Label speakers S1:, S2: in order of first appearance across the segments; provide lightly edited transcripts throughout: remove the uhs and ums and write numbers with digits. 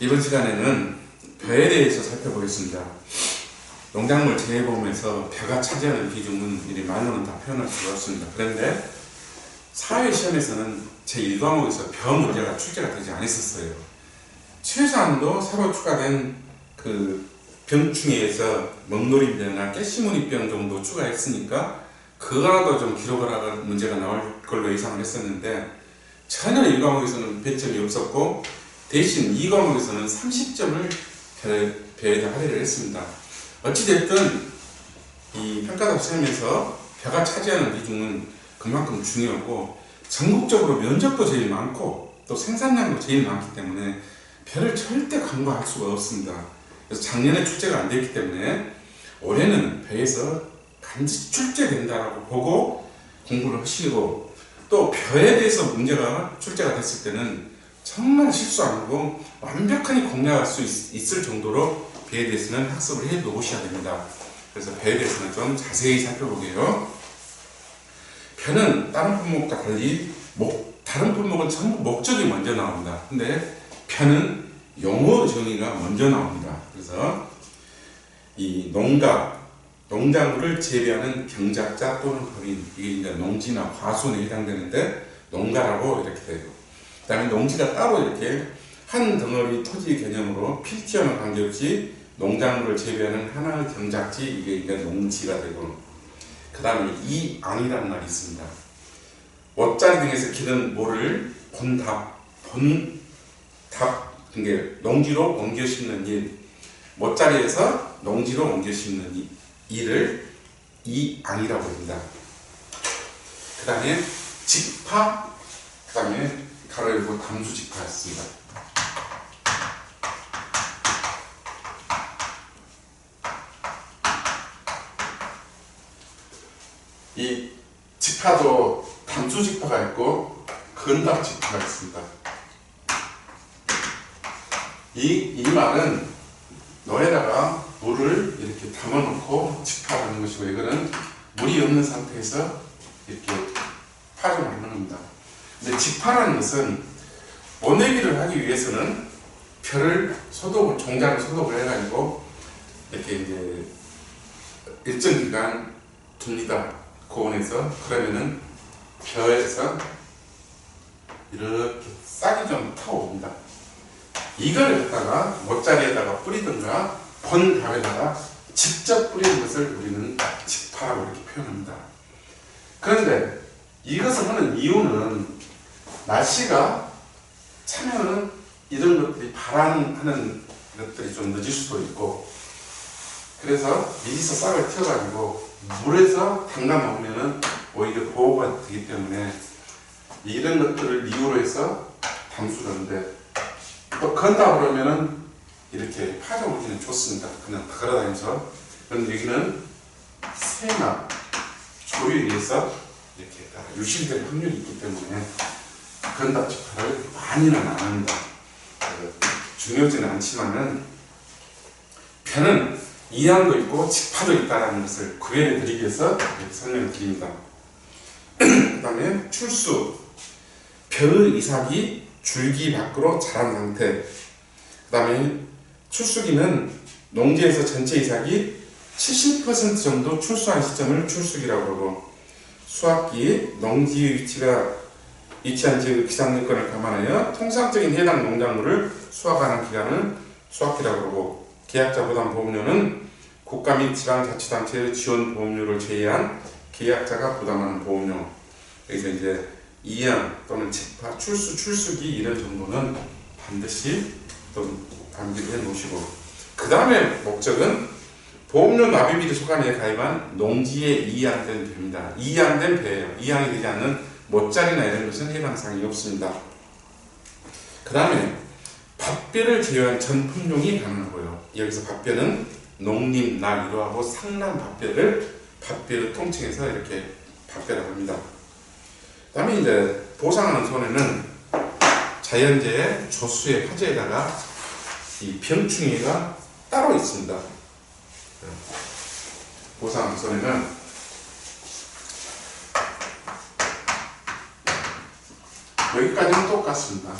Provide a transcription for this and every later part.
S1: 이번 시간에는 벼에 대해서 살펴보겠습니다. 농작물 재해보험에서 벼가 차지하는 비중은 이리 말로는 다 표현할 수가 없습니다. 그런데 사회시험에서는 제1과목에서 벼 문제가 출제가 되지 않았었어요. 최소한도 새로 추가된 그 병충해에서 먹놀이병이나 깨시무늬병 정도 추가했으니까 그거라도 좀 기록을 하고 문제가 나올 걸로 예상을 했었는데 전혀 1과목에서는 배점이 없었고 대신 2과목에서는 30점을 벼에다 할애를 했습니다. 어찌됐든 이 평가답 시험에서 벼가 차지하는 비중은 그만큼 중요하고 전국적으로 면적도 제일 많고 또 생산량도 제일 많기 때문에 벼를 절대 간과할 수가 없습니다. 그래서 작년에 출제가 안 됐기 때문에 올해는 벼에서 반드시 출제된다라고 보고 공부를 하시고 또 벼에 대해서 문제가 출제가 됐을 때는 정말 실수 안 하고 완벽하게 공략할 수 있을 정도로 벼에 대해서는 학습을 해 놓으셔야 됩니다. 그래서 벼에 대해서는 좀 자세히 살펴보게요. 벼는 다른 품목과 달리 다른 품목은 전부 목적이 먼저 나옵니다. 근데 벼는 용어 정의가 먼저 나옵니다. 그래서 이 농작물을 재배하는 경작자 또는 법인, 이게 이제 농지나 과수원에 해당되는데 농가라고 이렇게 되고, 그 다음에 농지가 따로 이렇게 한 덩어리 토지 개념으로 필지와는 관계없이 농작물을 재배하는 하나의 경작지, 이게 이제 농지가 되고, 그 다음에 이 안이라는 말이 있습니다. 모짜리 등에서 기른 모를 본답, 이게 농지로 옮겨 심는 일, 모짜리에서 농지로 옮겨 심는 일을 이안이라고 합니다. 그 다음에 직파, 그 다음에 가로 열고 담수직파였습니다. 이 직파도 담수직파가 있고 근답직파가 있습니다. 이 말은 너에다가 물을 이렇게 담아놓고 직파하는 것이고, 이거는 물이 없는 상태에서 이렇게 파종하는 겁니다. 근데 직파라는 것은 모내기를 하기 위해서는 벼를 종자를 소독을 해가지고 이렇게 이제 일정 기간 둡니다. 고온에서. 그러면은 벼에서 이렇게 싹이 좀 타옵니다. 이걸 갖다가 모짜리에다가 뿌리든가 본답에다가 직접 뿌리는 것을 우리는 직파라고 이렇게 표현합니다. 그런데 이것을 하는 이유는 날씨가 차면은 이런 것들이 발안하는 것들이 좀 늦을 수도 있고, 그래서 미리서 싹을 튀어가지고 물에서 담가 먹으면은 오히려 보호가 되기 때문에 이런 것들을 이유로 해서 담수를 하는데, 또 건다 그러면은 이렇게 파종하기는 좋습니다. 그냥 걸어다니면서. 그런데 여기는 새나 조류에 의해서 이렇게 유실될 확률이 있기 때문에 건답 직파를 많이는 안 합니다. 중요하지는 않지만은 벼는 이안도 있고 직파도 있다는 것을 구별해 드리기 위해서 이렇게 설명을 드립니다. 그 다음에 출수, 벼의 이삭이 줄기 밖으로 자란 상태. 그 다음에 출수기는 농지에서 전체 이삭이 70% 정도 출수한 시점을 출수기라고 하고, 수확기, 농지의 위치한 지역의 기상 여건을 감안하여 통상적인 해당 농작물을 수확하는 기간을 수확기라고 하고, 계약자 부담 보험료는 국가 및 지방자치단체의 지원 보험료를 제외한 계약자가 부담하는 보험료. 여기서 이제 이양 또는 직파, 출수기 이런 정도는 반드시 좀 암기해 놓으시고, 그 다음에 목적은 보험료 납입일이 소관에 가입한 농지에 이양된 벼입니다. 이양된 벼예요. 이양이 되지 않는 모짜리나 이런 것은 해당 사항이 없습니다. 그 다음에 밭벼를 제외한 전 품종이 가능하고요. 여기서 밭벼는 농림, 날, 이로하고 상남 밭벼를 통칭해서 이렇게 밭벼라고 합니다. 그 다음에 이제 보상하는 손해는 자연재해, 조수의 화재에다가 이 병충해가 따로 있습니다. 보상하는 손해는 여기까지는 똑같습니다.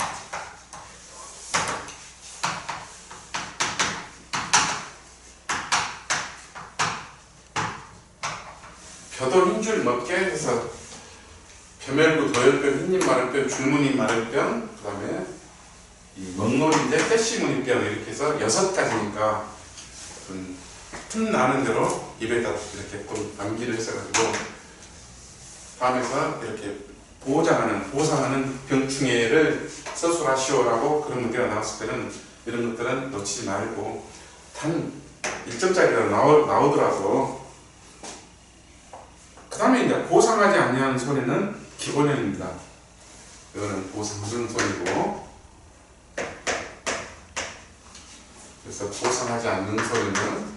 S1: 벼도 흰줄 먹게 해서 벼멸구, 도열병, 흰잎 마른병, 줄무늬 마른병, 그 다음에 이 먹놀이인데 패시무늬병 이렇게 해서 6가지니까 틈 나는 대로 입에다 이렇게 또 남기를 했어가지고 다음에서 이렇게 보상하는 병충해를 서술하시오라고 그런 문제가 나왔을 때는 이런 것들은 놓치지 말고 단 1점짜리가 나오더라도 그 다음에 이제 보상하지 않는 소리는 기본형입니다. 이거는 보상하는 소리고, 그래서 보상하지 않는 소리는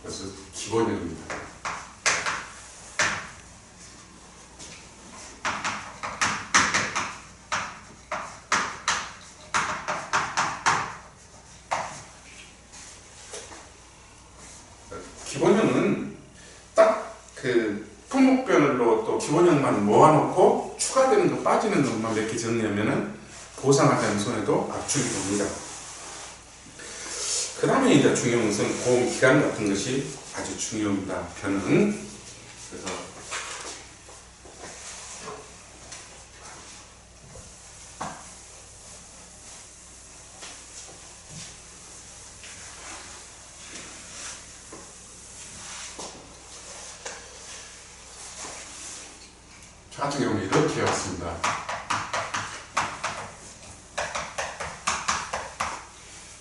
S1: 그래서 기본형입니다. 기본형은 딱 그 품목별로 또 기본형만 모아놓고 추가되는 거 빠지는 것만 몇 개 정리하면은 보상하지 않는 손에도 압축이 됩니다. 그 다음에 이제 중요한 것은 고음 기간 같은 것이 아주 중요합니다. 변은 그래서 저 같은 경우는 이렇게 왔습니다.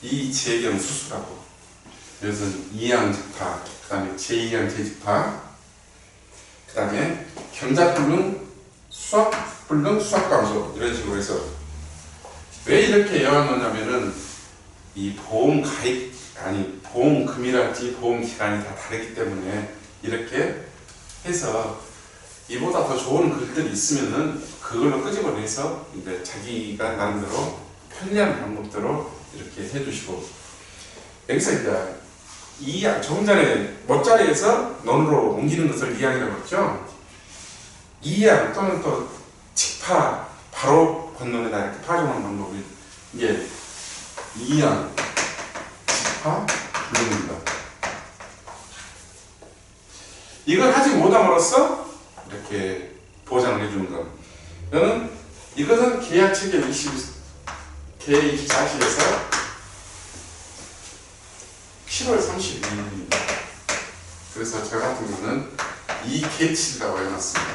S1: 이 재경 수수라고. 그래서 2항 즉파, 그 다음에 제2항 재집파, 그 다음에 경자불능, 수학불능, 수학감소 이런 식으로 해서 왜 이렇게 외워놓냐면은 이 보험 가입, 아니 보험금이랄지 보험 기간이 다 다르기 때문에 이렇게 해서 이보다 더 좋은 글들이 있으면은 그걸로 끄집어내서 이제 자기가 나름대로 편리한 방법대로 이렇게 해주시고, 여기서 이제 조금 전에 멋자리에서 논으로 옮기는 것을 이항이라고 했죠. 이항 또는 또 직파, 바로 본론에다 이렇게 파종하는 방법이 이게 이항, 직파, 불능입니다. 이걸 하지 못함으로써 이렇게 보장을 해주는 것. 이것은 계약 체계 24시에서 7월 32일입니다. 그래서 저 같은 경우는 이 계치라고 해놨습니다.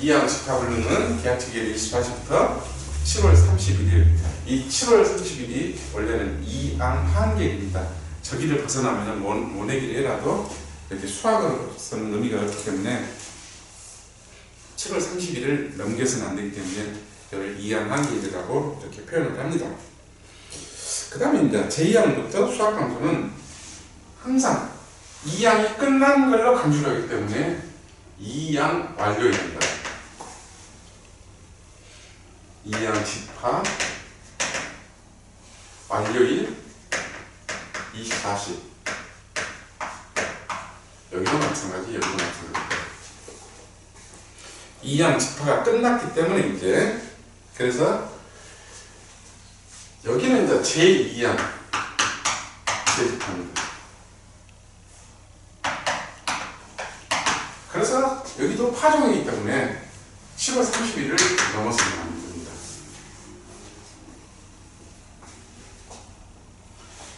S1: 이항 직파불능은 계약 체계 24시부터 7월 31일. 이 7월 30일이 원래는 이항 한계입니다. 저기를 벗어나면 모내기를 이렇게 수학으로 쓰는 의미가 없기 때문에 7월 30일을 넘겨서는 안 되기 때문에 이걸 2항 한계이라고 이렇게 표현을 합니다. 그 다음에 이제 제2항부터 수학감소는 항상 2항이 끝난 걸로 간주를 하기 때문에 2항 완료입니다. 2항 집파 완료일 24시. 여기도 마찬가지, 여기도 마찬가지. 2항 집파가 끝났기 때문에 이제 그래서 여기는 이제 제2항 재집파입니다. 그래서 여기도 파종이기 때문에 7월 30일을 넘어서면 안 됩니다.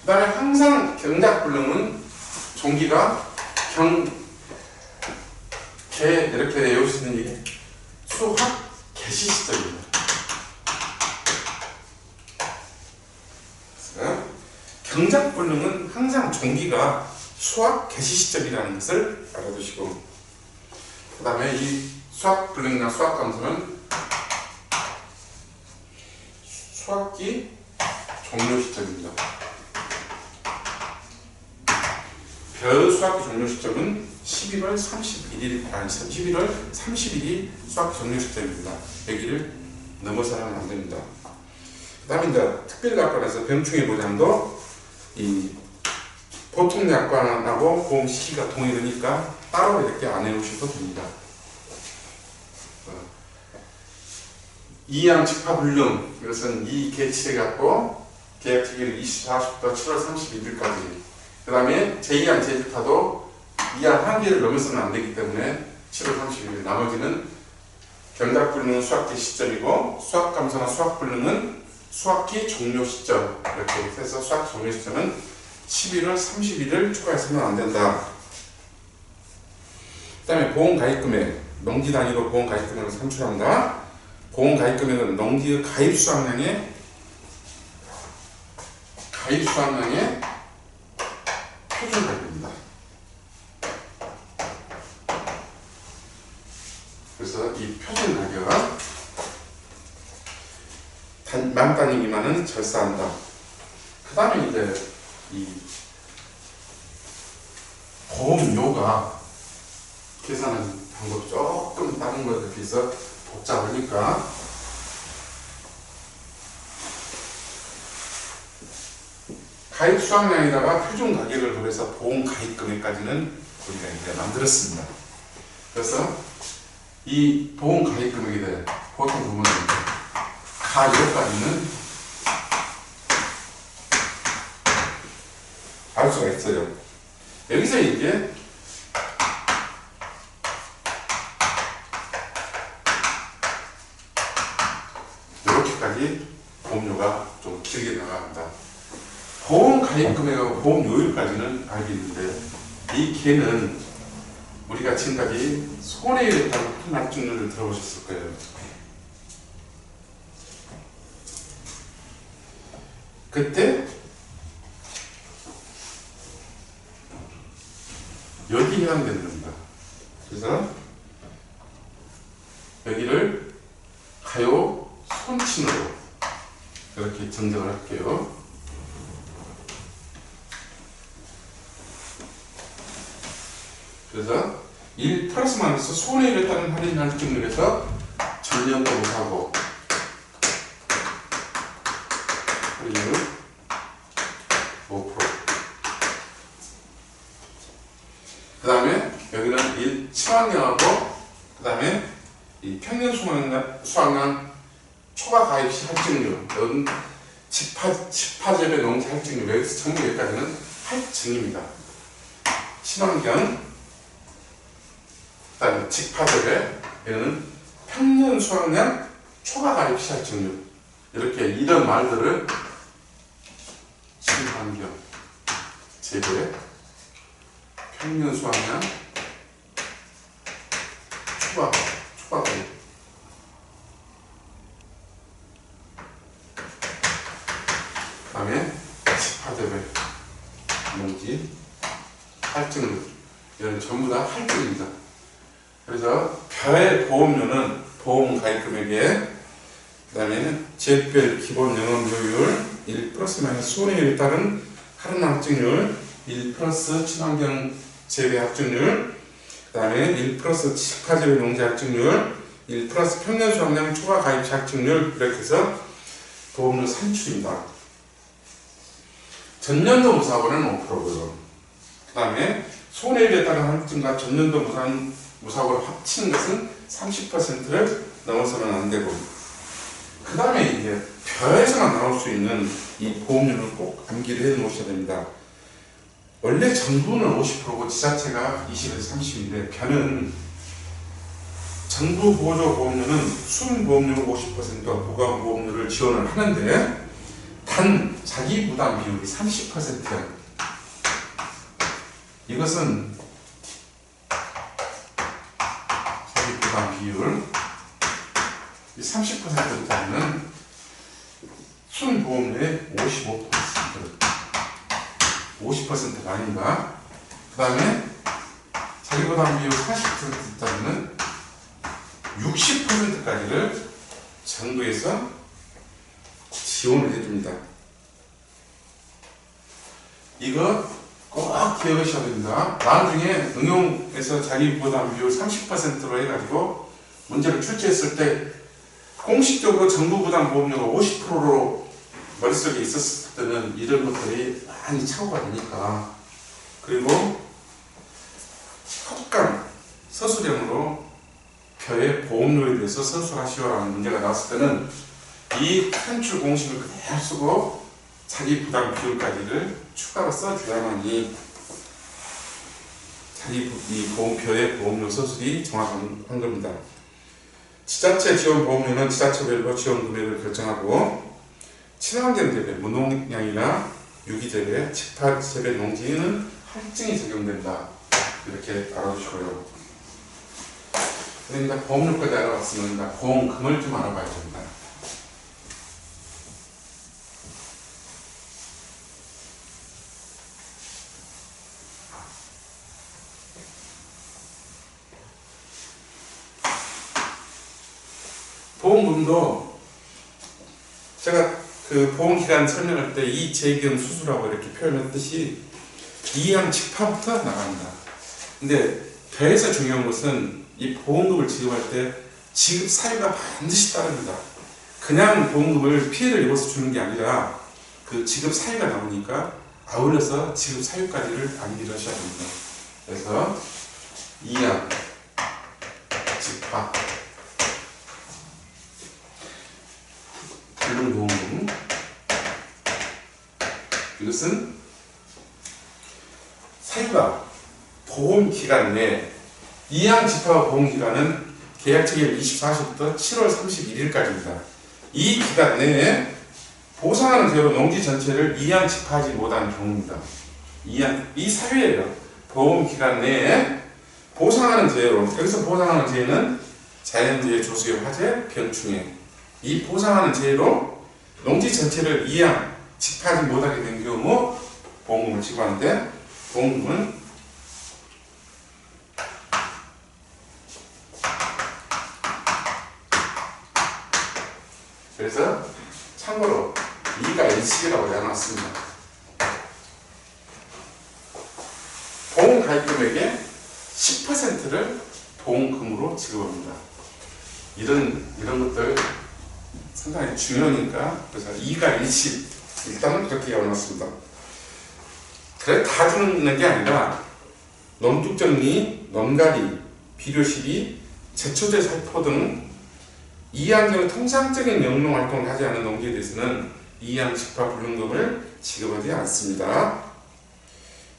S1: 그 다음에 항상 경작불능은 종기가 개 이렇게 외울 수 있는 게 수학 개시 시점입니다. 경작불능은 항상 종기가 수학 개시 시점이라는 것을 알아두시고, 그 다음에 이 수학불능이나 수학감소는 수학기 종료 시점입니다. 별 수학기 종료 시점은 11월 30일이 수학기 종료 시점입니다. 여기를 넘어서는 안 됩니다. 그 다음에 이제 특별약관에서 병충해 보장도 이 보통약관하고 보험 시기가 동일하니까 따로 이렇게 안 해오셔도 됩니다. 2항 직파불능, 이것은 이 계치를 갖고 계약 기기를 24시부터 7월 31일까지. 그 다음에 제2항 재집파도 이하 한계를 넘어서는 안 되기 때문에 7월 30일, 나머지는 경작불능은 수학기 시점이고 수학감소나 수학불능은 수학기 종료 시점, 이렇게 해서 수학기 종료 시점은 11월 30일을 초과해서는 안 된다. 그 다음에 보험가입금액, 농지 단위로 보험가입금액을 산출한다. 보험가입금액은 농지의 가입 수확량의 표준 가격입니다. 그래서 이 표준 가격 만 단위 미만은 절사한다. 그 다음에 이제 이 보험료가 계산하는 방법이 조금 다른 것에 비해서 복잡하니까 가입 수확량에다가 표준 가격을 더해서 보험 가입 금액까지는 우리가 이제 만들었습니다. 그래서 이 보험 가입 금액에 대해 보통 보면 가격까지는 알 수가 있어요. 여기서 이제 이렇게까지 보험료가 좀 길게 나갑니다. 보험 가입 금액하고 보험 요율까지는 알겠는데 이 개는 우리가 지금까지 손해에 따른 합중률을 들어보셨을 거예요. 그때 여기 해당되는 겁니다. 그래서 여기를 가요 손친으로 이렇게 정정을 할게요. 그래서 1 플러스 마이너스 손해에 따른 할인 할증률에서 전년도 못하고 할인율 5%. 그 다음에 여기는 1 친환경하고 그 다음에 이 평년 수확량 초과 가입 시 할증률, 여기는 집화재배 농지 할증률, 여기서 전부 여기까지는 할증입니다. 친환경, 그 다음에 집화재배, 여기는 평년 수확량 초과 가입 시 할증률, 이렇게 이런 말들을 친환경, 재배, 평년 수확량 초과 가입, 그 다음에 집화재배 농지 할증률, 이런 전부 다 할증입니다. 그래서 별 보험료는 보험 가입 금액에, 그 다음에는 지역별 기본 영업료율 1 플러스 마이너스 손해율에 따른 할인 할증률 1 플러스 친환경 재배 할증률, 그 다음에 1 플러스 집화재배 농지 할증률, 1 플러스 평년 수확량 초과 가입 시 할증률, 이렇게 해서 보험료 산출입니다. 전년도 무사고는 5%고요. 그 다음에 손해율에 따른 할증과 전년도 무사고를 합치는 것은 30%를 넘어서는 안 되고, 그 다음에 이제 별에서만 나올 수 있는 이 보험료를 꼭 암기를 해 놓으셔야 됩니다. 원래 정부는 50%고 지자체가 20에서 30인데 별은 정부 보조 보험료는 순보험료 50%와 보강보험료를 지원을 하는데 단 자기 부담 비율이 30%예요. 이것은 자기 부담 비율 30%짜리는 순보험료의 50%가 아닌가. 그 다음에 자기 부담 비율 40%짜리는 60%까지를 정부에서 지원을 해줍니다. 이거 꼭 기억하셔야 됩니다. 나중에 응용해서 자기 부담 비율 30%로 해가지고 문제를 출제했을 때 공식적으로 정부 부담 보험료가 50%로 머릿속에 있었을 때는 이런 것들이 많이 착오가 되니까, 그리고 특강 서술형으로 표의 보험료에 대해서 서술하시오라는 문제가 나왔을 때는 이 산출 공식을 그대로 쓰고 자기 부담 비율까지를 추가로 써줘야만이 자기 이 보험표의 보험료 서술이 정확한 겁니다. 지자체 지원 보험료는 지자체별로 지원 금액을 결정하고 친환경 재배, 무농약이나 유기재배, 직파재배 농지는 할증이 적용된다. 이렇게 알아두시고요. 그러니까 보험료까지 알아봤으면 보험금을 좀 알아봐야 됩니다. 보험금도 제가 그 보험기간 설명할 때 이재경 수수라고 이렇게 표현했듯이 이양 직파부터 나갑니다. 근데 배에서 중요한 것은 이 보험금을 지급할 때 지급 사유가 반드시 따릅니다. 그냥 보험금을 피해를 입어서 주는 게 아니라 그 지급 사유가 나오니까 아울러서 지급 사유까지를 암기를 하셔야 됩니다. 그래서 이양 직파 불능보험금, 이것은 사유가 보험기간 내 이양직파 보험기간은 계약체결 24시부터 7월 31일까지입니다. 이 기간 내에 보상하는 제로 농지 전체를 이양직파하지 못하는 경우입니다. 이 사유예요. 보험기간 내에 보상하는 재해로, 여기서 보상하는 재해는 자연재해, 조수의 화재, 병충해, 이 보상하는 재해로 농지 전체를 이양, 직파하지 못하게 된 경우 보험금을 지급하는데, 보험금은 그래서 참고로 2가 일식이라고 해놨습니다. 보험 가입 금액의 10%를 보험금으로 지급합니다. 이런 것들 상당히 중요하니까, 그래서 2가 일식, 일단은 그렇게 해놨습니다. 그래 다 주는 게 아니라 논둑정리, 논가리, 비료시비, 제초제 살포 등 이양제는 통상적인 영농 활동을 하지 않은 농지에 대해서는 이양직파 불능금을 지급하지 않습니다.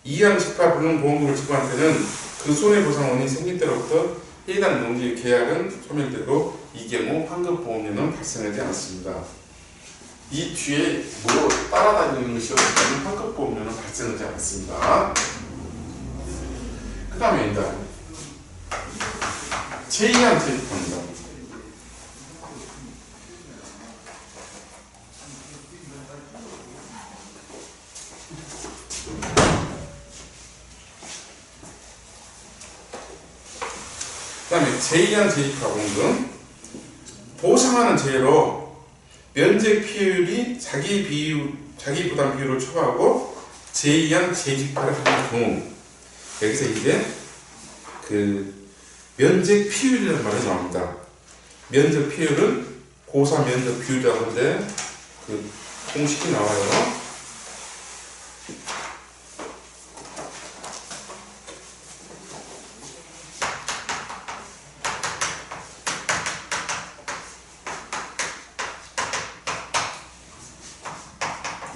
S1: 이양직파 불능보험금을 지급할 때는 그 손해보상원이 생긴 때로부터 해당 농지의 계약은 소멸되고 이 경우 환급보험료는 발생하지 않습니다. 이 뒤에 뭐 따라다니는 것이 없다면 환급보험료는 발생하지 않습니다. 그 다음에 이제 제2항 재입합니다. 그 다음에 제2항 재입파보험금, 보상하는 재해로 면적 피해율이 자기 부담 비율을 초과하고 제2항 재집파를 하는 경우, 여기서 이제 그 면적 피해율이라는 말이 나옵니다. 면적 피해율은 고사 면적 비율이라고 하는데 그 공식이 나와요.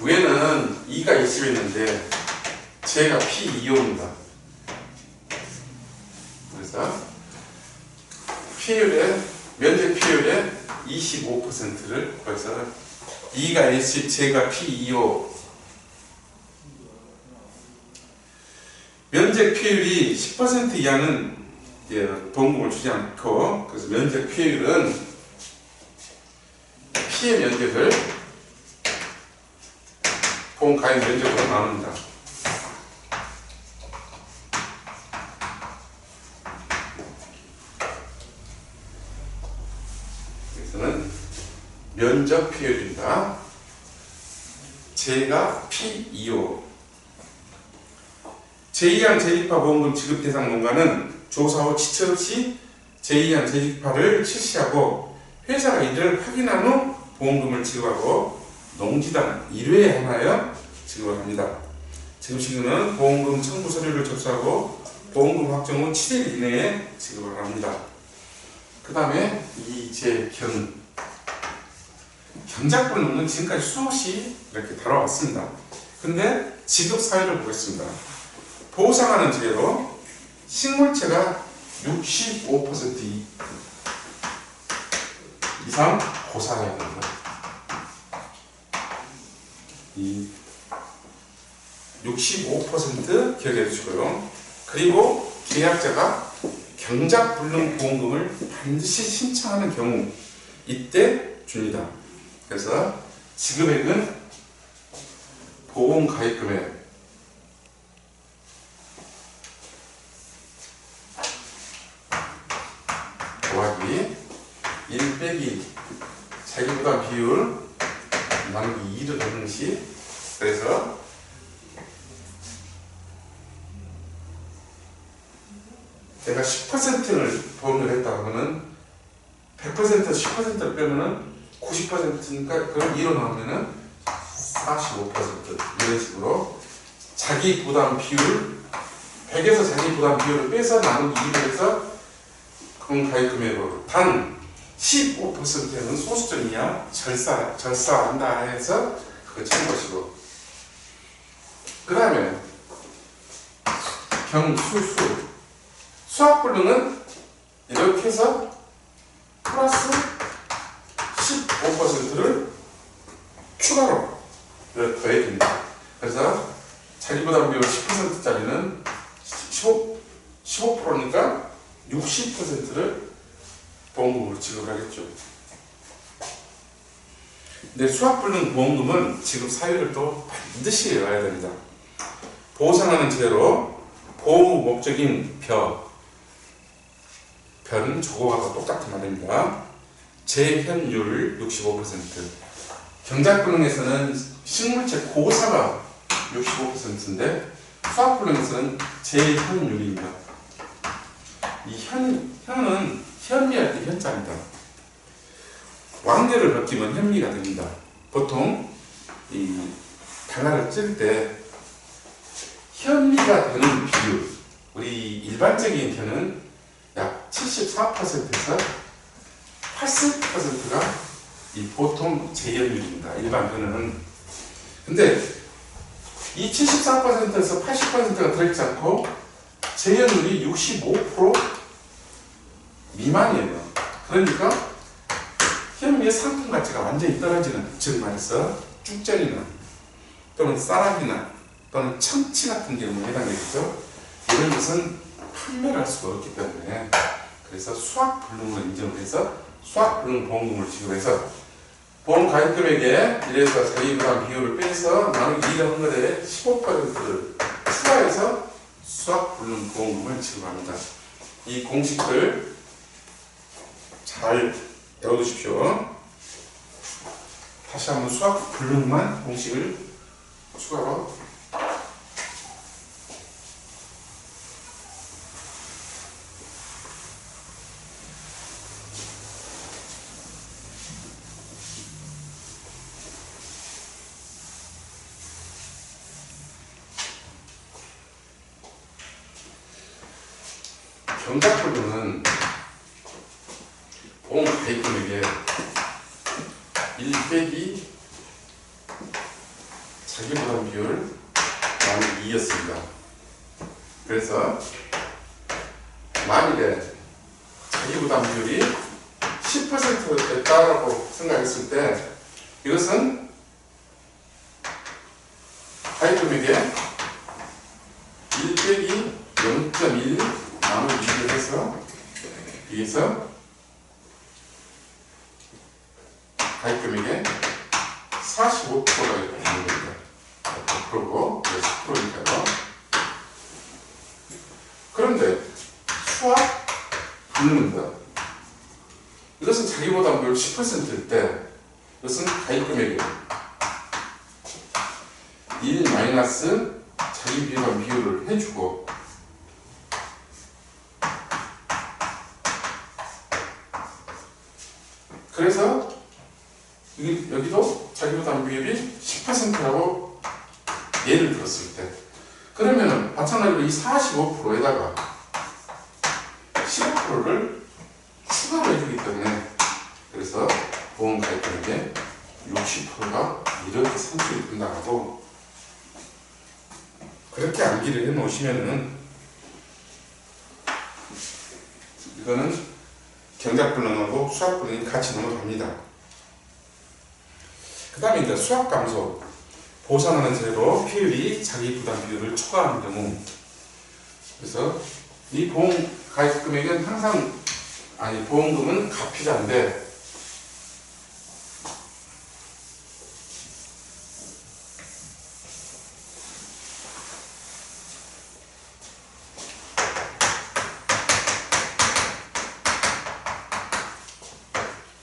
S1: 위에는 2가 20이 있는데 제가 P2호입니다. 그래서 피해율의 면적 피해율의 25%를 그래서 2가 20, 제가 P2호. 면적 피해율이 10% 이하는 보험금을 주지 않고, 그래서 면적 피해율은 피해 면적을 보험 가입 면적으로 나눕니다. 여기서는 면적 피해율입니다. 제가 P2호. 제2항 재집파 보험금 지급 대상 농가는 조사 후 지체 없이 제2항 재집파를 실시하고 회사가 이를 확인한 후 보험금을 지급하고 농지당 1회에 하나여 지급을 합니다. 지급 시기는 보험금 청구 서류를 접수하고 보험금 확정 후 7일 이내에 지급을 합니다. 그 다음에 이재경. 경작불능은 지금까지 수없이 이렇게 다뤄왔습니다. 근데 지급 사유를 보겠습니다. 보상하는 재로 식물체가 65% 이상 고사해야 된다. 이 65% 기억해 주시고요. 그리고 계약자가 경작불능보험금을 반드시 신청하는 경우 이때 줍니다. 그래서 지급액은 보험가입금액 더하기 1 빼기 자기부담 비율 나누기 2를 넣는 시. 그래서 제가 10%를 보험료를 했다 하면은 100% 10%를 빼면은 90%니까 그럼 2로 나오면은 45% 이런 식으로 자기 부담 비율 100에서 자기 부담 비율을 빼서 나누기 2를 해서 그건 가입 금액으로 단 15%는 소수점 이하 절사한다 해서 그거 참고하시고 그 다음에 경수수 수학불능은 이렇게 해서 플러스 15%를 추가로 더해줍니다. 그래서 자기부담 비율 10%짜리는 15%니까 60%를 보험금으로 지급을 하겠죠. 근데 수학불능 보험금은 지급 사유를 또 반드시 외워야 됩니다. 보상하는 제로 보호 목적인 별은 저거하고 똑같은 말입니다. 재현율 65%. 경작불능에서는 식물체 고사가 65%인데 수학불능에서는 재현율입니다. 이 현은 현미할 때 현자입니다. 왕대를 벗기면 현미가 됩니다. 보통 이 단화를 찔 때 현미가 되는 비율, 우리 일반적인 현은 약 74%에서 80%가 이 보통 재현율입니다. 일반 현은. 근데 이 74%에서 80%가 들어있지 않고 재현율이 65% 미만이에요. 그러니까 현미의 상품 가치가 완전히 떨어지는, 즉 말해서 쭉전이나 또는 쌀압이나 또는 참치 같은 경우에 해당되겠죠. 이런 것은 판매를 할 수가 없기 때문에 그래서 수학불능으로 인정을 해서 수학불능 보험금을 지급해서 보험 가입금액에 이래서 자기부담 비율을 빼서 나누기 2를 한 것에 15%를 추가해서 수학불능 보험금을 지급합니다. 이 공식들 잘 외워두십시오. 다시 한번 수학불능만 공식을 추가로 경작불능은 보험 가입금액에 1 빼기 자기부담 비율 나누기 2였습니다. 그래서 만일에 자기부담 비율이 10%였다라고 생각했을 때 이것은 가입금액에 1 빼기 0.1 나누기 2를 해서 여기서 가입금액에 45%가 되는 겁니다. 100%고 10%니까요. 그런데 수학 불능입니다. 이것은 자기보다 비율 10%일 때 이것은 가입금액에 1 마이너스 자기 비율 비율을 해주고 그래서 여기도 자기부담 비율이 10%라고 예를 들었을 때 그러면은 마찬가지로 이 45%에다가 15%를 추가로 해주기 때문에 그래서 보험 가입금액에 60%가 이렇게 산출이 된다고 그렇게 암기를 해 놓으시면은 이거는 경작불능하고 수학불능이 같이 넘어갑니다. 그 다음에 이제 수학감소, 보상하는 제로 피율이 자기 부담 비율을 초과하는 경우, 그래서 이 보험 가입 금액은 항상, 보험금은 가피자인데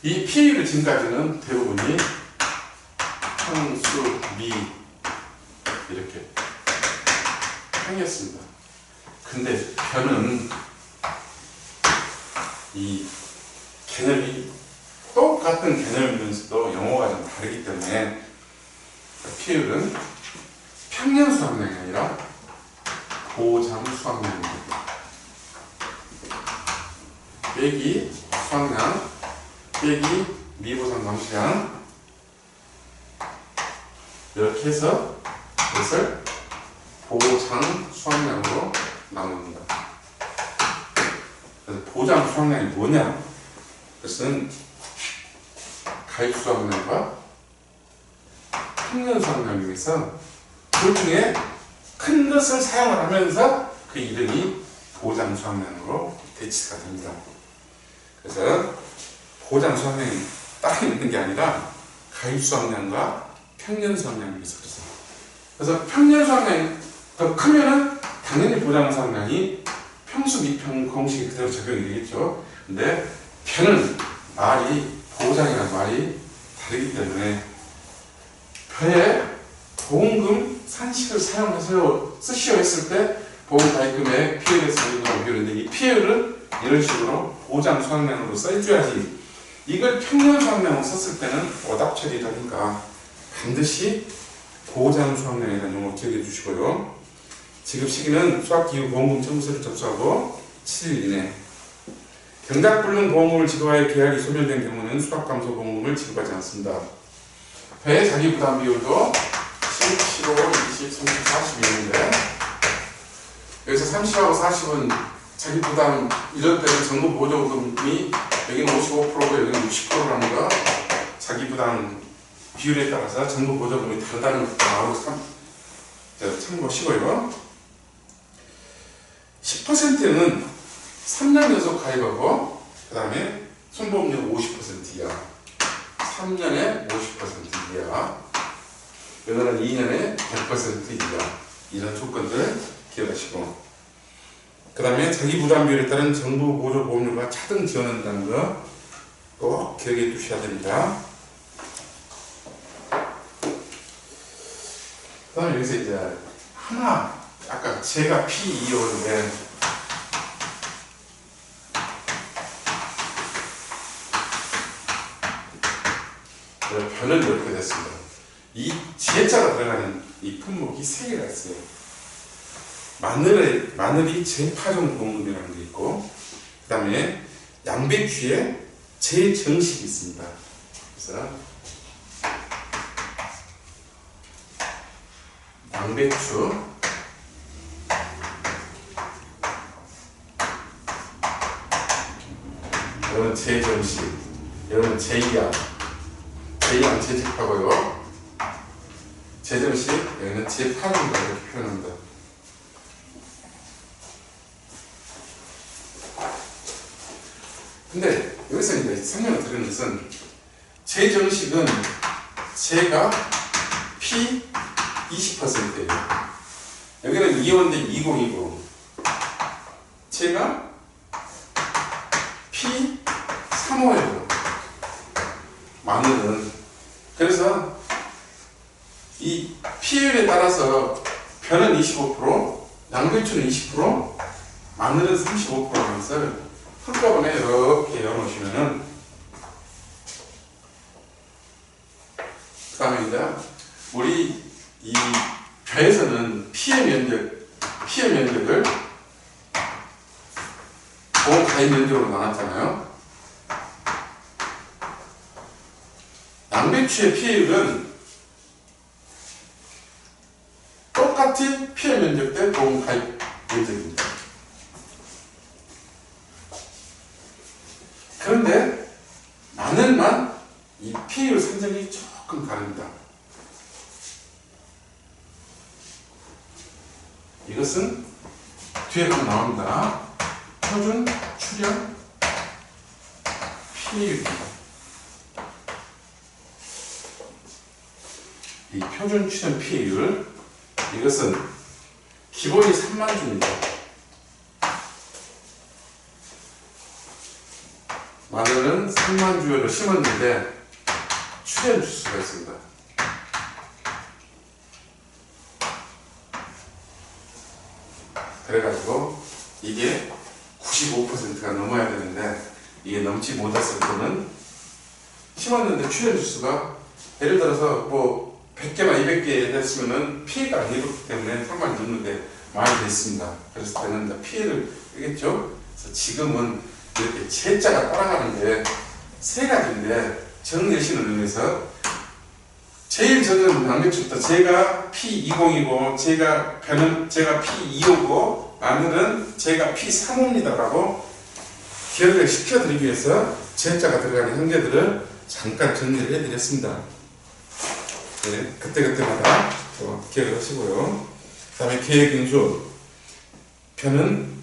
S1: 이 피해율의 지금까지는 대부분이 평수, 미 이렇게 평이었습니다. 근데 변은 이 개념이 똑같은 개념이면서도 영어가 좀 다르기 때문에 피해율은 평년 수학량이 아니라 보장 수학량입니다. 빼기 수학량 빼기 미보상 감수량 이렇게 해서 이것을 보장 수학량으로 나눕니다. 그래서 보장 수학량이 뭐냐? 그것은 가입 수학량과 평년 수학량 중에서 둘 중에 큰 것을 사용을 하면서 그 이름이 보장 수학량으로 대치가 됩니다. 그래서 보장 수학량이 따로 있는 게 아니라 가입 수학량과 평년 수학량이 있어요. 그래서 평년 수학량이 더 크면은 당연히 보장 수학량이 평수 미평 공식이 그대로 적용이 되겠죠. 근데 편은 말이 보장이라는 말이 다르기 때문에 편에 보험금 산식을 사용해서 쓰시오 했을 때 보험 가입금액 피해를 쓰는 걸 비율인데 이 피해율은 이런 식으로 보장 수학량으로 써줘야지. 이걸 평년 수학량으로 썼을 때는 오답 처리라니까 반드시 보장 수학량에 대한 용어 기억해 주시고요. 지급 시기는 수학기후 보험금 청구서를 접수하고 7일 이내. 경작불능 보험금을 지급하여 계약이 소멸된 경우는 수학감소 보험금을 지급하지 않습니다. 배 자기부담 비율도 10, 15, 20, 30, 40이었는데 여기서 30하고 40은 자기부담 이럴 때는 정부 보조금이 여기는 55%고 여기는 60%라는 거 자기부담 비율에 따라서 정부 보조금이 다르다는 것도 나오고 참고하시고요. 10%는 3년 연속 가입하고 그 다음에 손보험료 50% 이하 3년에 50% 이하 여기는 2년에 100% 이하 이런 조건들 기억하시고 그 다음에 자기 부담 비율에 따른 정부 보조 보험료가 차등 지원한다는 거 꼭 기억해 두셔야 됩니다. 그 다음에 여기서 이제 하나 아까 제가 P2호인데 변은 이렇게 됐습니다. 이 제자가 들어가는 이 품목이 3개가 있어요. 마늘이 재파종 보험금이라는 게 있고 그 다음에 양배추에 재정식이 있습니다. 그래서 양배추 이거는 재정식 이거는 재이양 재집하고요. 재정식 여기는 재파종이라고 이렇게 표현합니다. 근데 여기서 이제 설명을 드리는 것은 재정식은 재가 P 20%예요. 여기는 2호인데 20이고 재가 P 3호예요. 마늘은 그래서 이 피율에 따라서 변은 25%, 양배추는 20%, 마늘은 35%라는 것을 한꺼번에 이렇게 열어놓으시면은 그 다음에 이제 우리 이 배에서는 피해 면적을 보험 가입 면적으로 나눴잖아요. 양배추의 피해율은 똑같이 피해 면적 대 보험 가입 면적입니다. 가능합니다. 이것은 뒤에 또 나옵니다. 표준 출연 피해율입니다. 이 표준 출연 피해율, 이것은 기본이 3만 주입니다. 마늘은 3만 주를 심었는데 출연 주수가 있습니다. 그래가지고 이게 95%가 넘어야 되는데 이게 넘지 못했을 때는 심었는데 출연 주수가 예를 들어서 뭐 100개나 200개 됐으면은 피해가 안 입었기 때문에 상관이 없는데 많이 됐습니다. 그랬을 때는 피해를 끄겠죠. 그래서 지금은 이렇게 제자가 따라가는 게 세 가지인데 정내신을 의해서 제일 적은 단백질부터 제가 P20이고 제가 P2오고 마늘은 제가 P3입니다라고 기억을 시켜드리기 위해서 제자가 들어가는 형제들을 잠깐 정리를 해드렸습니다. 네, 그때그때마다 기억을 하시고요. 그 다음에 계획인수 편은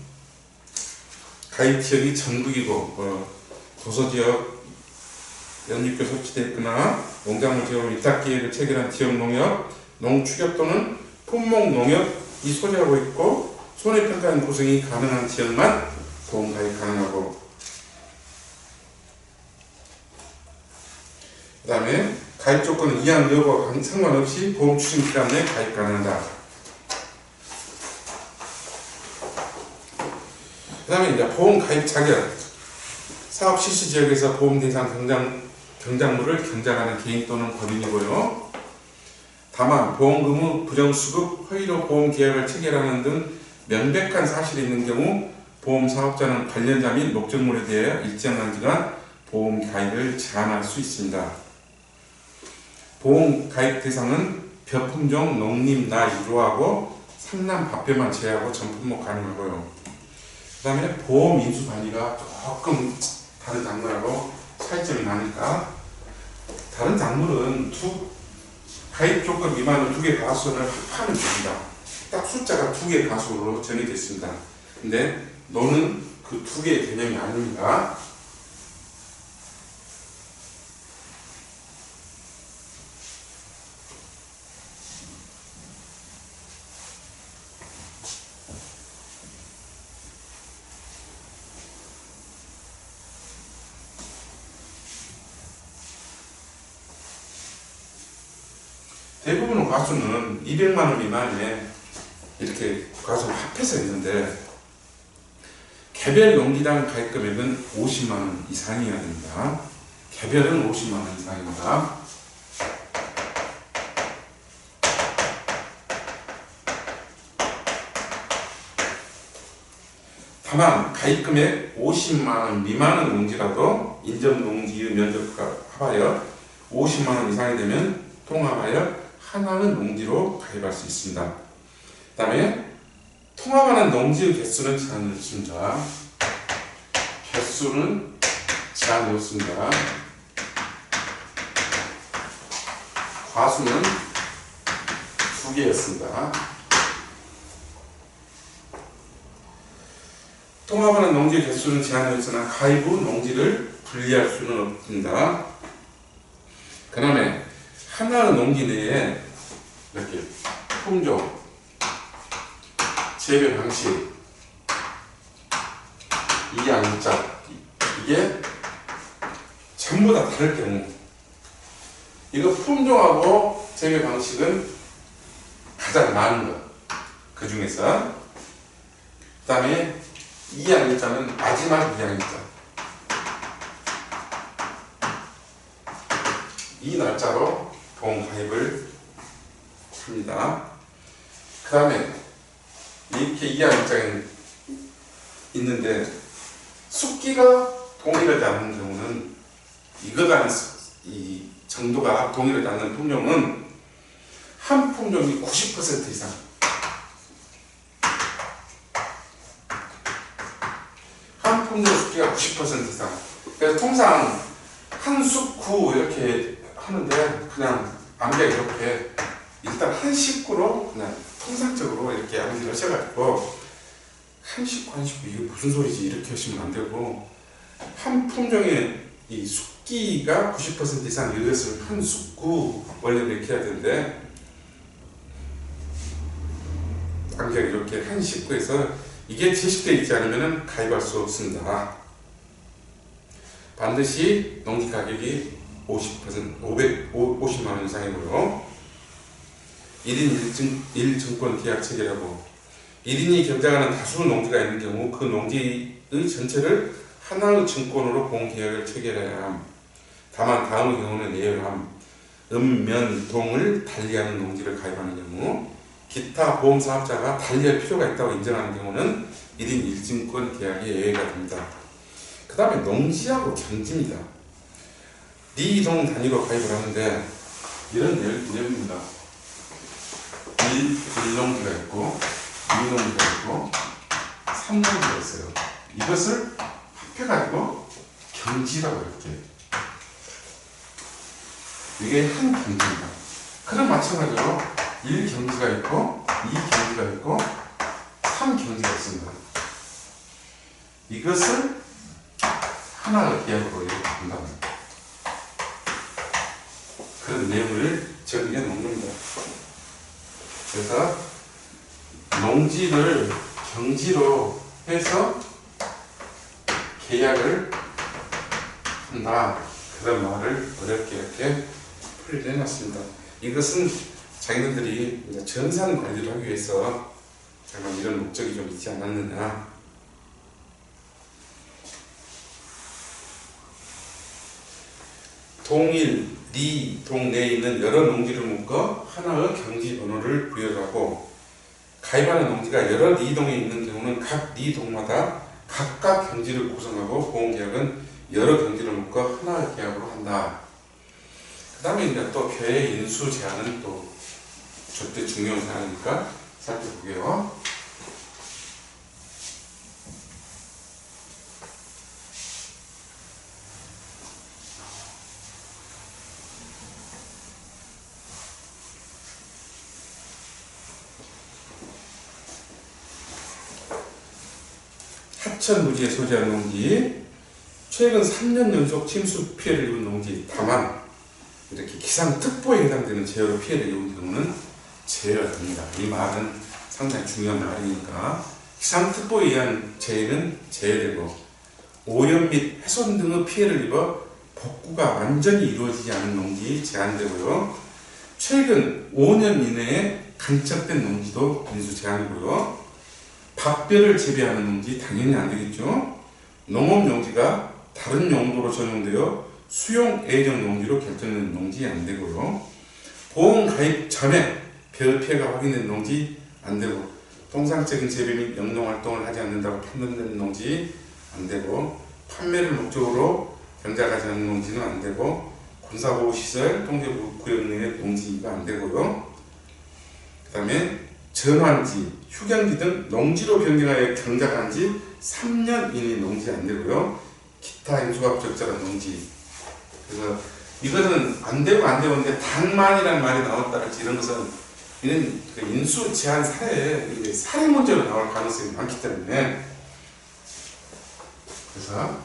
S1: 가입 지역이 전국이고 도서지역 연립교 설치되어 있거나 농작물 지역 위탁 계획을 체결한 지역 농협, 농축협 또는 품목 농협이 소재하고 있고 손해평가인 구성이 가능한 지역만 보험 가입 가능하고, 그 다음에 가입 조건은 이양 여부와 상관없이 보험 추진 기간 내에 가입 가능하다. 그 다음에 이제 보험 가입 자격, 사업 실시 지역에서 보험 대상 경작물을 경작하는 개인 또는 법인이고요. 다만 보험 의무 부정수급, 허위로 보험 계약을 체결하는 등 명백한 사실이 있는 경우 보험 사업자는 관련자 및 목적물에 대해 일정한 기간 보험 가입을 제한할 수 있습니다. 보험 가입 대상은 벼품종, 농림, 나 유로하고 산남, 밥벼만 제외하고 전 품목 가능하고요. 그 다음에 보험 인수 단위가 조금 다른 작물하고 차이점이 나니까, 다른 작물은 가입 조건 미만은 2개 가수를 합하면 됩니다. 딱 숫자가 2개 가수로 정해져 있습니다. 근데 너는 그 2개의 개념이 아닙니다. 대부분의 과수는 200만원 미만에 이렇게 과수를 합해서 있는데, 개별 농지당 가입 금액은 50만원 이상이어야 됩니다. 개별은 50만원 이상입니다. 다만 가입 금액 50만원 미만의 농지라도 인접 농지의 면적과 합하여 50만원 이상이 되면 통합하여 하나는 농지로 가입할 수 있습니다. 그 다음에 통합하는 농지의 개수는 제한이 없습니다. 개수는 제한이 없습니다. 과수는 2개였습니다. 통합하는 농지 개수는 제한이 없으나 가입 후 농지를 분리할 수는 없습니다. 그 다음에 하나의 농지 내에 이렇게 품종, 재배 방식, 이양자, 이게 전부 다 다를 경우, 이거 품종하고 재배 방식은 가장 많은 것, 그 중에서. 그 다음에 이양자는 마지막 이양자, 이 날짜로 보험 가입을 합니다. 그 다음에 이렇게 이양자가 있는데 숙기가 동일하지 않는 경우는, 익어가는 이 정도가 동일하지 않는 품종은 한 품종이 90% 이상, 한 품종 숙기가 90% 이상. 그래서 통상 한 숙구 이렇게 하는데 그냥 암기가 이렇게 일단 한 식구로 그냥 통상적으로 이렇게 암기를 하셔가지고 한 식구 이게 무슨 소리지 이렇게 하시면 안 되고 한 품종의 이 숙기가 90% 이상 이것을 한 숙구 원래는 이렇게 해야 되는데 암기가 이렇게 한 식구에서 이게 제시되어 있지 않으면 가입할 수 없습니다. 반드시 농지 가격이 50만 원 이상이고요. 1인 1증권 계약 체결하고 1인이 경작하는 다수 농지가 있는 경우 그 농지의 전체를 하나의 증권으로 공계약을 체결해야 함. 다만 다음의 경우는 예외함. 읍면동을 달리하는 농지를 가입하는 경우 기타 보험사업자가 달리할 필요가 있다고 인정하는 경우는 1인 1증권 계약이 예외가 됩니다. 그 다음에 농지하고 경지입니다. 리동 단위로 가입을 하는데 이런 내용입니다. 1농지가 있고 2농지가 있고 3농지가 있어요. 이것을 합해가지고 경지라고 이렇게 이게 한 경지입니다. 그럼 마찬가지로 1경지가 있고 2경지가 있고 3경지가 있습니다. 이것을 하나의 계약으로 이렇게 본다. 그런 내용을 정리해 놓은 겁니다. 그래서 농지를 경지로 해서 계약을 한다. 그런 말을 어렵게 이렇게 풀이해놨습니다. 이것은 자기네들이 전산 관리를 하기 위해서 잠깐 이런 목적이 좀 있지 않았느냐. 동일, 리,동 내에 있는 여러 농지를 묶어 하나의 경지 번호를 부여하고 가입하는 농지가 여러 리동에 있는 경우는 각 리동마다 각각 경지를 구성하고 보험계약은 여러 경지를 묶어 하나의 계약으로 한다. 그 다음에 이제 또 계획 인수 제한은 또 절대 중요한 사항이니까 살펴보게요. 하천부지에 소재한 농지, 최근 3년 연속 침수 피해를 입은 농지, 다만 이렇게 기상특보에 해당되는 재해로 피해를 입은 경우는 제외가 됩니다. 이 말은 상당히 중요한 말이니까 기상특보에 의한 재해는 제외되고 오염 및 훼손 등의 피해를 입어 복구가 완전히 이루어지지 않은 농지 제한되고요. 최근 5년 이내에 간척된 농지도 인수 제한이고요. 밥벼를 재배하는 농지 당연히 안 되겠죠. 농업 용지가 다른 용도로 전용되어 수용 예정 농지로 결정된 농지 안 되고요. 보험 가입 전에 벼 피해가 확인된 농지 안 되고 통상적인 재배 및 영농 활동을 하지 않는다고 판단된 농지 안 되고 판매를 목적으로 경작하지 않는 농지는 안 되고 군사보호시설 통제구역 내의 농지가 안 되고요. 그 다음에 전환지, 휴경지 등 농지로 변경하여 경작한 지 3년 이내 농지 안 되고요. 기타 인수가 부적절한 농지. 그래서 이거는 안 되는데 단만이라는 말이 나왔다 할지 이런 것은 이런 그 인수 제한 사례에 이게 사례 문제로 나올 가능성이 많기 때문에 그래서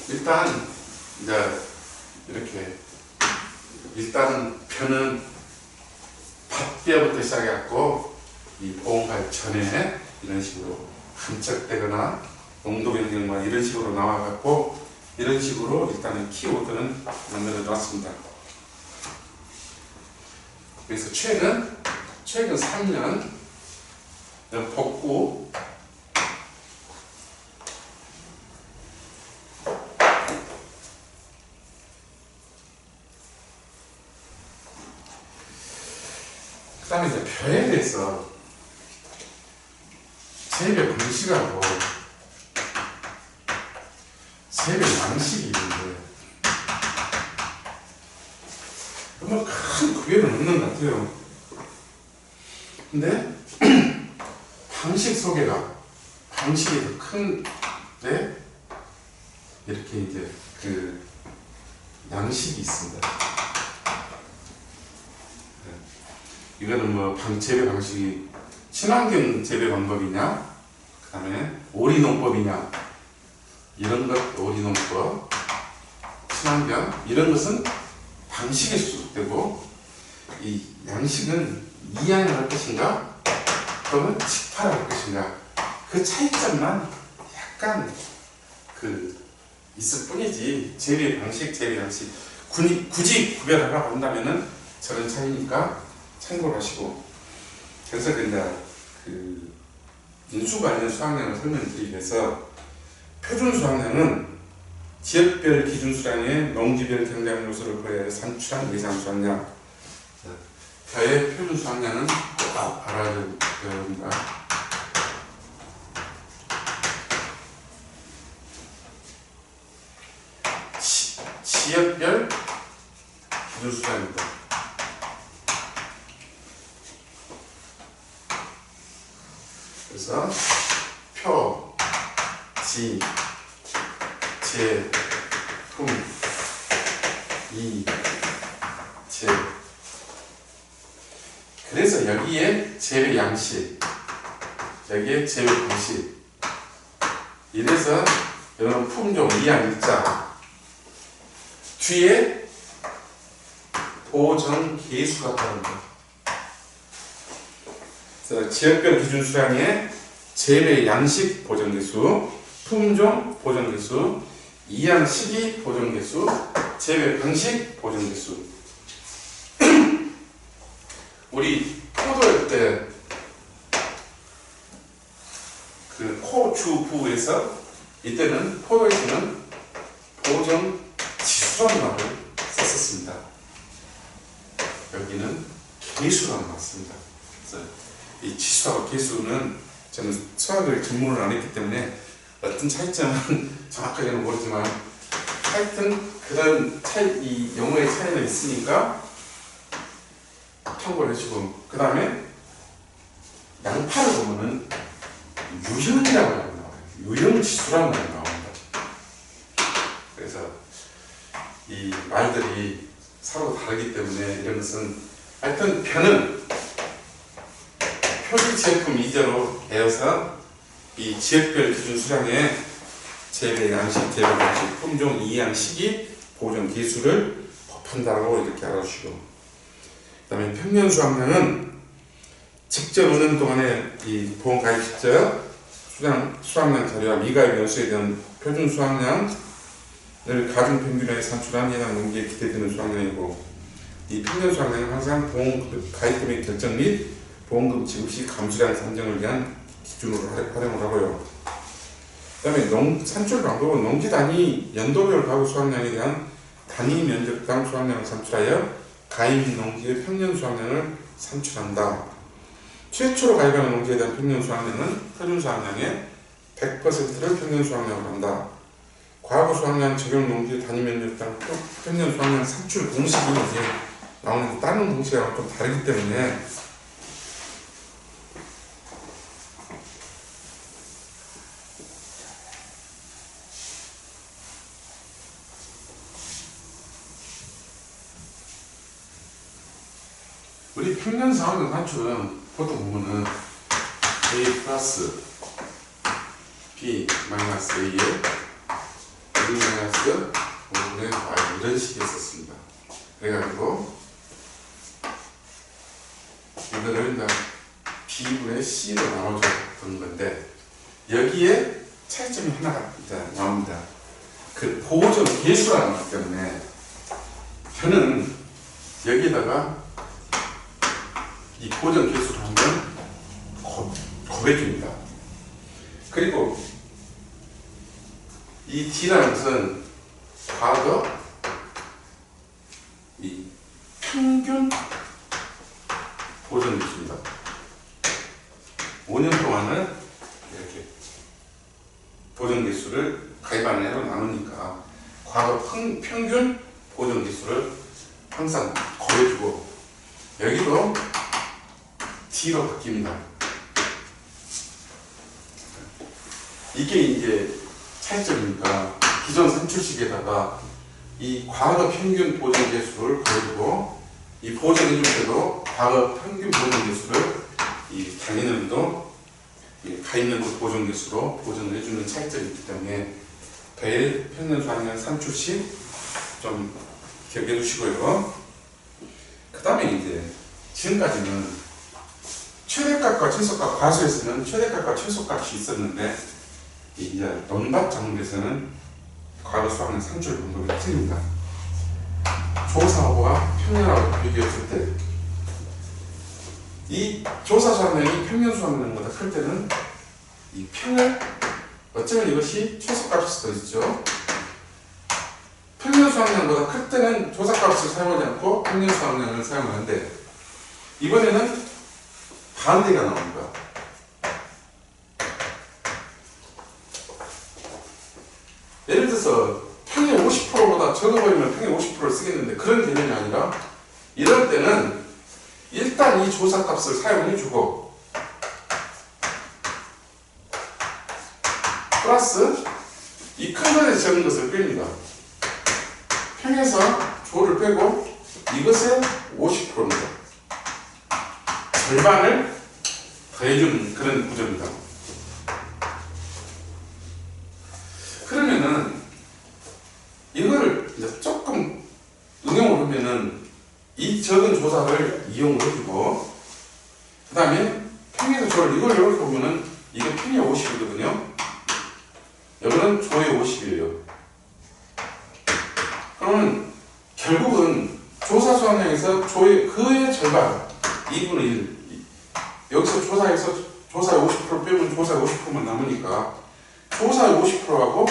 S1: 일단 이제 이렇게 일단 편은 밭벼부터 시작해갖고 이 보험가입 전에 이런 식으로 간척되거나 농도 변경만 이런 식으로 나와갖고 이런 식으로 일단은 키워드는 만들어 놨습니다. 그래서 최근 3년 복구 그 다음에 이제 벼에 대해서 재배 방식하고 재배 양식이 있는데 정말 큰 구별은 없는 것 같아요. 근데 방식 소개가 방식이 더 큰데 이렇게 이제 그 양식이 있습니다. 이거는 뭐 재배 방식이 친환경 재배 방법이냐, 그 다음에 오리농법이냐, 이런 것, 오리농법, 친환경, 이런 것은 방식에 수속되고, 이 양식은 이양을 할 것인가, 또는 직파를 할 것인가, 그 차이점만 약간 있을 뿐이지, 재배 방식, 재배 양식, 굳이 구별하라고 한다면은 저런 차이니까 참고를 하시고. 그래서 이제 인수 관련 수확량을 설명드리기 위해서 표준 수확량은 지역별 기준 수량의 농지별 경량 요소를 고려해 산출한 예상 수확량. 저의 표준 수확량은 꼭 알아야 됩니다. 지역별 기준 수량입니다. 그래서 표, 지, 제, 품, 이, 제. 그래서 여기에 재배 양식, 여기에 재배 방식. 이래서 여러분 품종, 이양, 일자. 뒤에 보정 개수가 따릅니다. 그래서 지역별 기준 수량의 재배 양식 보정 개수, 품종 보정 개수, 이양 시기 보정 개수, 재배 방식 보정 개수. 우리 포도할 때 그 코주부에서 이때는 포도에서는 보정 지수라는 말을 썼었습니다. 여기는 개수라는 말을 씁니다. 그래서 이 지수하고 개수는 저는 수학을 전문을 안 했기 때문에 어떤 차이점은 정확하게는 모르지만 하여튼 그런 이 용어의 차이는 있으니까 참고를 해주고, 그 다음에 양파를 보면은 유형이라고 나와요. 유형지수라는 말이 나옵니다. 그래서 이 말들이 서로 다르기 때문에 이런 것은 하여튼 표는 표준 제품 이제로 배워서 이 지역별 기준 수량의 재배 양식, 재배 방식, 품종, 이양 시기, 보존 기술을 법한다고 이렇게 알아주시고, 그 다음에 평년 수확량은 직접 오는 동안에 이 보험 가입 직접 수확량 자료와 미가입 연수에 대한 표준 수확량을 가중 평균에 산출한 해당 농지에 기대되는 수확량이고, 이 평년 수확량은 항상 보험 가입금액 결정 및 보험금 지급 시 감수량 산정을 위한 기준으로 활용을 하고요. 그 다음에 산출 방법은 농지 단위 연도별 가구 수확량에 대한 단위 면적당 수확량을 산출하여 가입 농지의 평년 수확량을 산출한다. 최초로 가입하는 농지에 대한 평년 수확량은 표준 수확량의 100%를 평년 수확량으로 한다. 과거 수확량 적용 농지 단위 면적당 평년 수확량 산출 공식이 이제 나오는 다른 공식이랑 좀 다르기 때문에 우리 평년 수확량 산출은 보통 보면은 A 플러스 B 마이너스 A에 B 마이너스 5분의 Y 이런 식의 썼습니다. 그래가지고 이거를 이제 B분의 C로 나눠줬던 건데, 여기에 차이점이 하나가 이제 나옵니다. 그 보존 개수라는 것 때문에 저는 여기에다가 이 보정 개수를 하면 고백입니다. 그리고 이 D라는 것은 과거 이 평균 보정 개수입니다. 5년 동안은 이렇게 보정 개수를 가입한 해로 나누니까 평균 보정지수를 항상 곱해주고 여기도 D로 바뀝니다. 이게 이제 차이점이니까 기존 산출식에다가 이 과거 평균 보정지수를 곱해주고 이 보정해줄 때도 과거 평균 보정지수를 이 단위는도 가입연도 보정지수로 보정을 해주는 차이점이 있기 때문에 베일 평균 수학량 산출식 좀 기억해 주시고요. 그 다음에 이제 지금까지는 최대값과 최소값, 과수에서는 최대값과 최소값이 있었는데 이제 논밭 작물에서는 과거 수학량 산출 방법이 틀립니다. 조사하고와 평년하고 비교했을 때 이 조사 수학량이 평년 수학량보다 클 때는 이 평을 어쩌면 이것이 최소값일 수도 있죠. 평년 수학량보다 클 때는 조사값을 사용하지 않고 평년 수학량을 사용하는데 이번에는 반대가 나옵니다. 예를 들어서 평년 50%보다 적어버리면 평년 50%를 쓰겠는데 그런 개념이 아니라 이럴 때는 일단 이 조사값을 사용해주고 플러스 이 큰 것에 적은 것을 뺍니다. 평에서 조를 빼고 이것의 50%입니다. 절반을 더해주는 그런 구조입니다. 그러면은 이거를 이제 조금 응용을 하면은 이 적은 조사를 이용을 해주고 그 다음에 평에서 조를 이걸 이렇게 보면은 이게 평이 50이거든요. 여기는 조의 50이에요. 그러면 결국은 조사 수학량에서 조의 그의 절반 2분의 1 여기서 조사에서 조사의 50% 빼면 조사의 50%만 남으니까 조사의 50%하고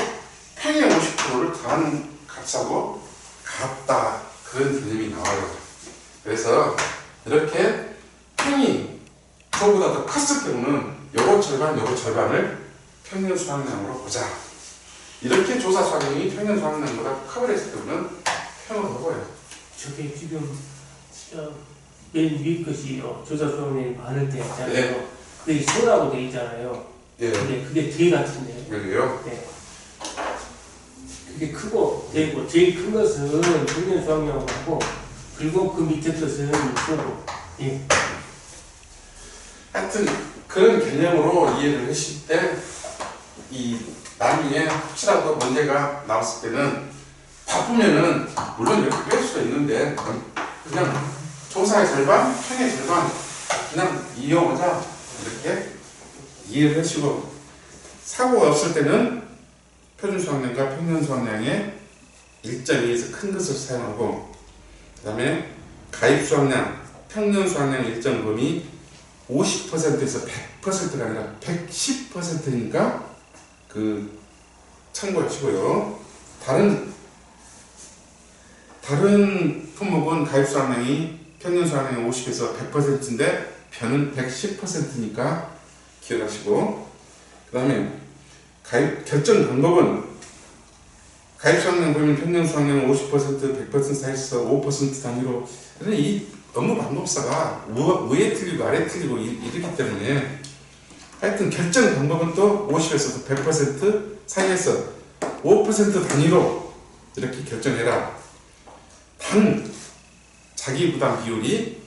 S1: 평의 50%를 더하는 값하고 같다 그런 개념이 나와요. 그래서 이렇게 평이 조보다 더 컸을 경우는 요거 절반 요거 절반을 평년 수학량으로 보자. 이렇게 조사 수학량이 평년 수학량보다 커버했을 경우는 평으로 보고요.
S2: 저게 지금 맨 위에 것이 조사 수학량이 많을 때 있잖아요.
S1: 네.
S2: 그게 소라고 돼 있잖아요.
S1: 예.
S2: 근데 그게 대 같은데요.
S1: 여기요?
S2: 네. 그게 크고 대고 제일 큰 것은 평년 수학량하고 그리고 그 밑에 것은 소고. 예.
S1: 하여튼 그런 개념으로 이해를 하실 때 이 나중에 혹시라도 문제가 나왔을 때는 바쁘면은 물론 이렇게 뺄 수도 있는데 그냥 조사의 절반, 평의 절반 그냥 이용하자 이렇게 이해를 하시고 사고가 없을 때는 표준 수학량과 평년 수학량의 1.2에서 큰 것을 사용하고 그 다음에 가입 수학량, 평년 수학량 일정 범위 50%에서 100%가 아니라 110%니까 그 참고하시고요. 다른 품목은 가입 수학량이 평년 수학량이 50에서 100%인데 변은 110%니까 기억하시고 그 다음에 가입 결정 방법은 가입 수학량 보면 평년 수학량 50%, 100% 사이에서 5% 단위로 이 업무 방법사가 위에 틀리고 아래 틀리고 이러기 때문에 하여튼 결정 방법은 또 50에서 100% 사이에서 5% 단위로 이렇게 결정해라. 단 자기 부담 비율이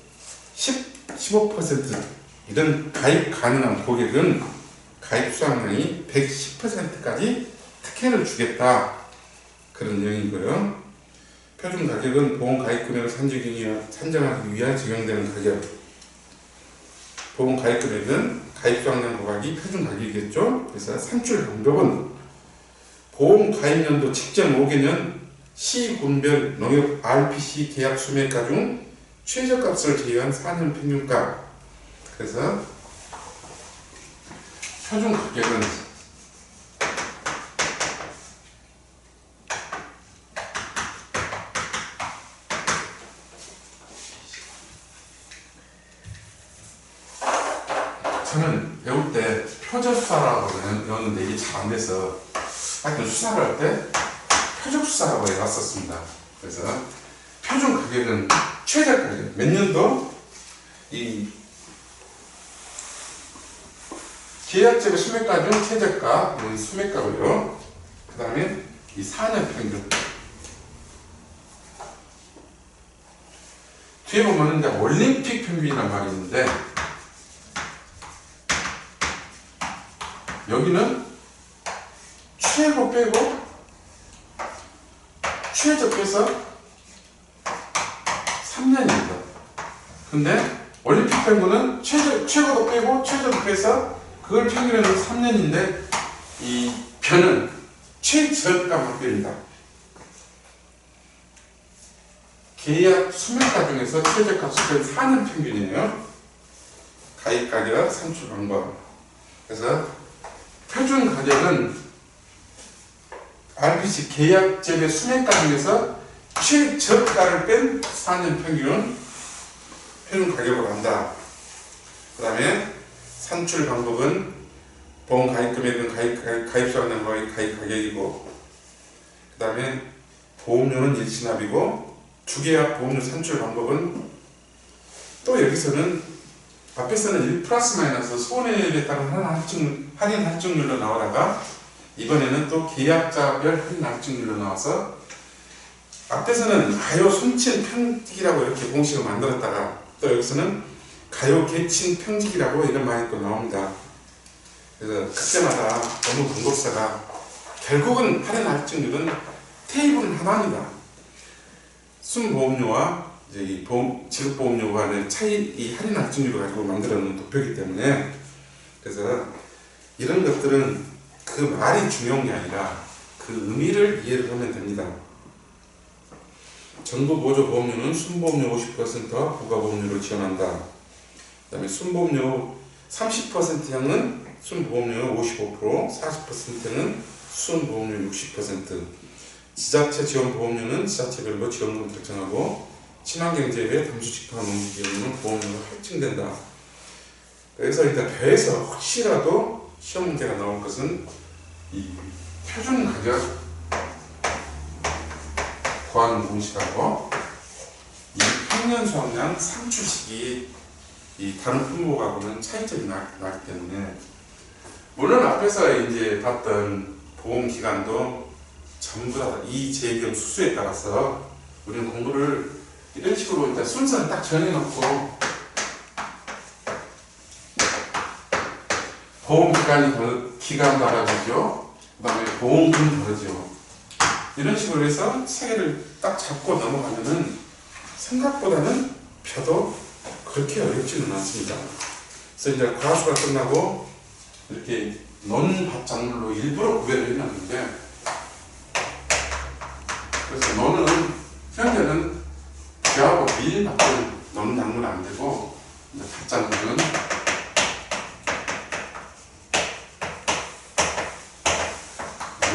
S1: 15% 이런 가입 가능한 고객은 가입 수학량이 110%까지 특혜를 주겠다. 그런 내용이고요. 표준 가격은 보험 가입 금액을 산정하기 위한 적용되는 가격. 보험 가입 금액은 가입 수학량 고각이 표준 가격이겠죠. 그래서 산출 방법은 보험 가입 연도 직전 5개년 시군별 농협 RPC 계약 수매가 중 최저값을 제외한 4년 평균가. 그래서 표준 가격은 저는 배울 때 표저수사라고 배웠는데 이게 잘 안 돼서 하여튼 수사를 할 때 표적수사라고 해놨었습니다. 그래서 표준 가격은 최저 가격, 몇 년도 이 계약제의 수매가 중 최저가, 수매가고요. 그 다음에 이 4년 평균. 뒤에 보면 이제 올림픽 평균이란 말이 있는데, 여기는 최고 빼고 최저 빼서 3년입니다. 근데 올림픽 평균은 최고도 빼고 최저도 빼서 그걸 평균해서 3년인데, 이 변은 최저가만 뺍니다. 계약 수매가 중에서 최저가 수표는 4년 평균이에요. 가입 가격, 산출 방법. 그래서 표준 가격은 RPC 계약제의 수매가 중에서 최저가를 뺀 4년 평균 표준 가격으로 한다. 그 다음에 산출 방법은 보험 가입 금액은 가입수가 난 거의 가입 가격이고, 그 다음에 보험료는 일시납이고, 주계약 보험료 산출 방법은 또 여기서는 앞에서는 1 플러스 마이너스 손해에 따른 할인 할증률로 나오다가 이번에는 또 계약자별 할인 할증률로 나와서, 앞에서는 가요 손친 평직이라고 이렇게 공식을 만들었다가 또 여기서는 가요 계친 평직이라고 이런 말이 또 나옵니다. 그래서 그때마다 너무 공급사가 결국은 할인 할증률은 테이블은 하나입니다. 순보험료와 이제 이 지급보험료 간의 차이, 이 할인 할증률을 가지고 만들어 놓은 도표이기 때문에, 그래서 이런 것들은 그 말이 중요한 게 아니라 그 의미를 이해를 하면 됩니다. 정부 보조 보험료는 순보험료 50%와 부가보험료를 지원한다. 그 다음에 순보험료 30%형은 순보험료 55%, 40%는 순보험료 60%, 지자체 지원 보험료는 지자체별로 지원금을 결정하고, 친환경재배, 담수직화 농지기업은 보험료가 할증된다. 그래서 일단 배에서 혹시라도 시험 문제가 나올 것은 이 표준 가격 구하는 공식하고 이 평년 수확량 산출식이 이 다른 품목하고는 차이점이 나기 때문에, 물론 앞에서 이제 봤던 보험 기간도 전부 다 이 재경 수수에 따라서 우리는 공부를 이런 식으로 일단 순서를 딱 정해놓고, 보험 기간 다르죠. 그 다음에 보험금 다르죠. 이런 식으로 해서 세 개를 딱 잡고 넘어가면은 생각보다는 펴도 그렇게 어렵지는 않습니다. 그래서 이제 과수가 끝나고 이렇게 논밭작물로 일부러 구별을 해놨는데, 그래서 논은 현재는 벼하고 밀밖에 논 작물은 안 되고, 이제 밭작물은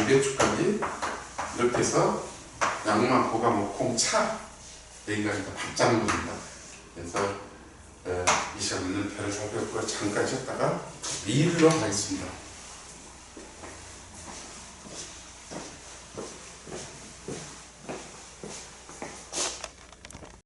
S1: 배추까지 이렇게 해서 양마, 고가, 콩, 차, 여기가 밭작물입니다. 그래서 이 시간에는 벼를 살펴보고 잠깐 쉬었다가 밀로 가겠습니다.